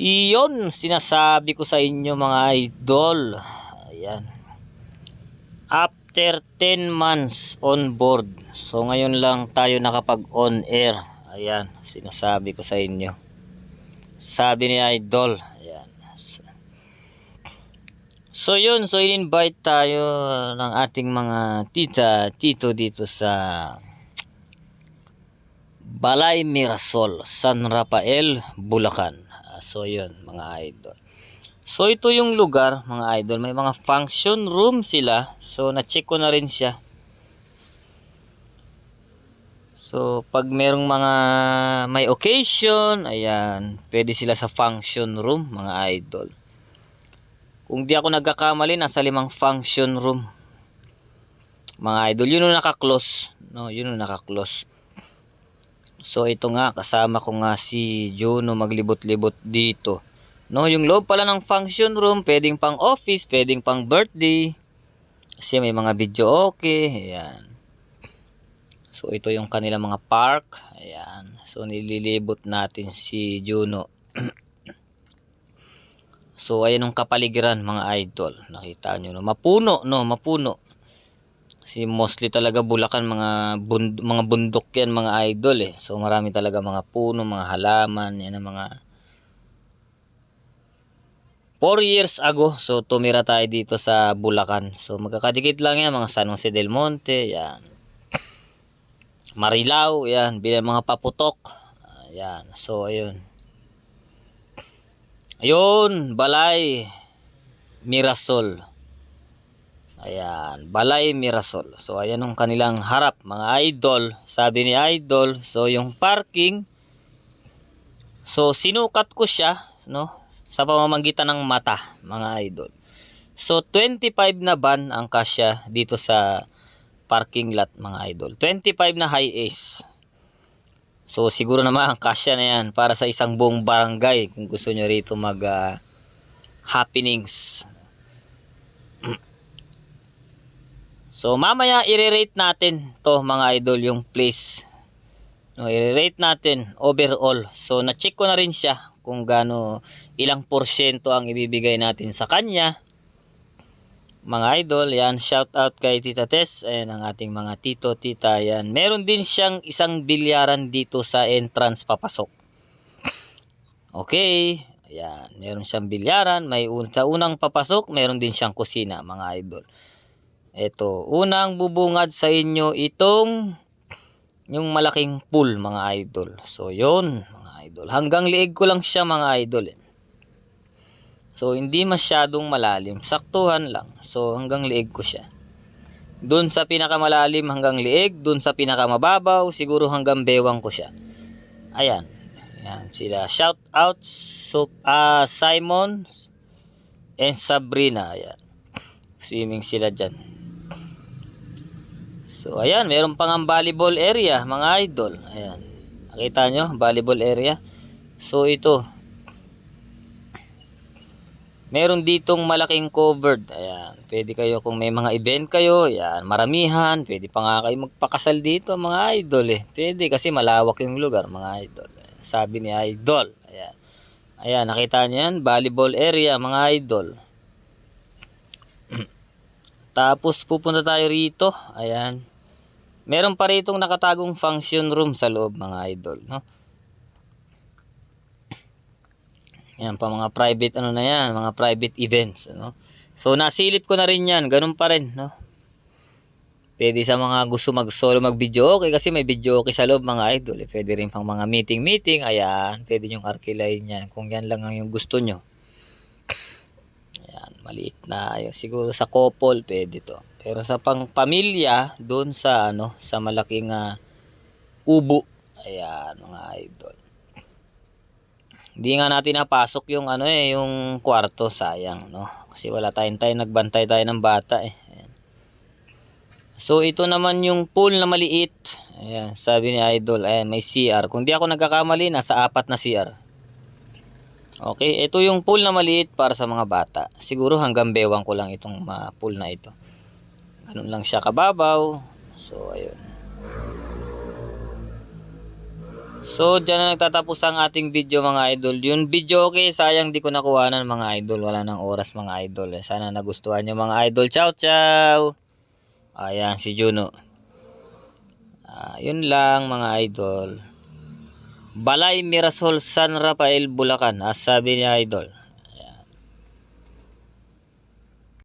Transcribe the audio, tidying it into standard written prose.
Iyon, sinasabi ko sa inyo mga idol. Ayan. After 10 months on board. So ngayon lang tayo nakapag on air. Ayan, sinasabi ko sa inyo. Sabi ni idol. Ayan. So yun, so in-invite tayo ng ating mga tito dito sa Balay Mirasol, San Rafael, Bulacan. So yun mga idol. So ito yung lugar mga idol, may mga function room sila. So na-check ko na rin siya. So pag merong mga may occasion, ayan, pwede sila sa function room mga idol. Kung di ako nagkakamali, nasa 5 function room mga idol. Yun yung naka-close, no, yun yung naka-close. So ito nga, kasama ko nga si Juno maglibot-libot dito. No, yung loob pala ng function room, pwedeng pang office, pwedeng pang birthday. Kasi may mga video okay, ayan. So ito yung kanilang mga park, ayan. So nililibot natin si Juno. So ayan yung kapaligiran mga idol. Nakita nyo, no? Mapuno, no, mapuno. Kasi mostly talaga Bulacan, mga bundok yan mga idol eh. So marami talaga mga puno, mga halaman, yan ang mga 4 years ago. So tumira tayo dito sa Bulacan. So magkakadikit lang yan, mga San Jose del Monte, yan. Marilao, yan, bilang mga paputok. Ayan, so ayun. Ayun, Balay Mirasol. Ayan, Balay Mirasol. So ayan ang kanilang harap mga idol. Sabi ni idol, so yung parking, so sinukat ko siya, no, sa pamamagitan ng mata mga idol. So 25 na van ang kasya dito sa parking lot mga idol. 25 na high ace. So siguro naman ang kasya na yan para sa isang buong barangay kung gusto nyo rito mag happenings. So mamaya i-rate natin to mga idol yung place. No, i-rate natin overall. So na-check ko na rin siya kung gaano, ilang porsyento ang ibibigay natin sa kanya. Mga idol, yan, shout out kay Tita Tess, ayan ang ating mga tito, tita, yan. Meron din siyang isang bilyaran dito sa entrance papasok. Okay, ayan, meron siyang bilyaran, sa unang papasok, meron din siyang kusina, mga idol. Ito, unang bubungad sa inyo itong yung malaking pool mga idol. So yun mga idol, hanggang liig ko lang siya mga idol eh. So hindi masyadong malalim, saktuhan lang. So hanggang liig ko siya. Doon sa pinakamalalim hanggang liig, doon sa pinakamababaw siguro hanggang bewang ko siya. Ayan. Ayan sila. Shout out Simon and Sabrina. Ayan. Swimming sila dyan. So ayan, meron pang ang volleyball area mga idol. Ayan. Nakita nyo, volleyball area. So ito, meron ditong malaking covered. Ayan, pwede kayo kung may mga event kayo, ayan, maramihan, pwede pa nga kayo magpakasal dito mga idol eh. Pwede kasi malawak yung lugar mga idol. Sabi ni idol. Ayan. Ayan, nakita nyo yan, volleyball area mga idol. Tapos pupunta tayo rito. Ayan. Meron pa ritong nakatagong function room sa loob mga idol, no? Yan pa mga private ano na yan, mga private events, no? So nasilip ko na rin yan, ganun pa rin, no? Pwede sa mga gusto mag-solo, mag-video okay kasi may video okay sa loob mga idol. Pwede rin pang mga meeting, ayan, pwede yung arkilayin yan kung yan lang ang yung gusto nyo. Ayan, maliit na, ayun, siguro sa couple pwede to. Pero sa pang pamilya, doon sa ano, sa malaking kubo. Ayan, mga idol. Hindi nga natin napasok yung ano eh, yung kwarto, sayang, no? Kasi wala tayong nagbantay tayo ng bata eh. Ayan. So ito naman yung pool na maliit. Ayan, sabi ni idol, ayan, may CR. Kung di ako nagkakamali, nasa 4 na CR. Okay, ito yung pool na maliit para sa mga bata. Siguro hanggang bewang ko lang itong pool na ito. Ganun lang siya kababaw. So ayun. So, dyan na nagtatapos ang ating video mga idol. Yung video okay, sayang di ko nakuhanan mga idol. Wala nang oras mga idol. Sana nagustuhan nyo mga idol. Ciao, ciao! Ayan, si Juno. Yun lang mga idol. Balay Mirasol, San Rafael, Bulacan. Sabi ni idol.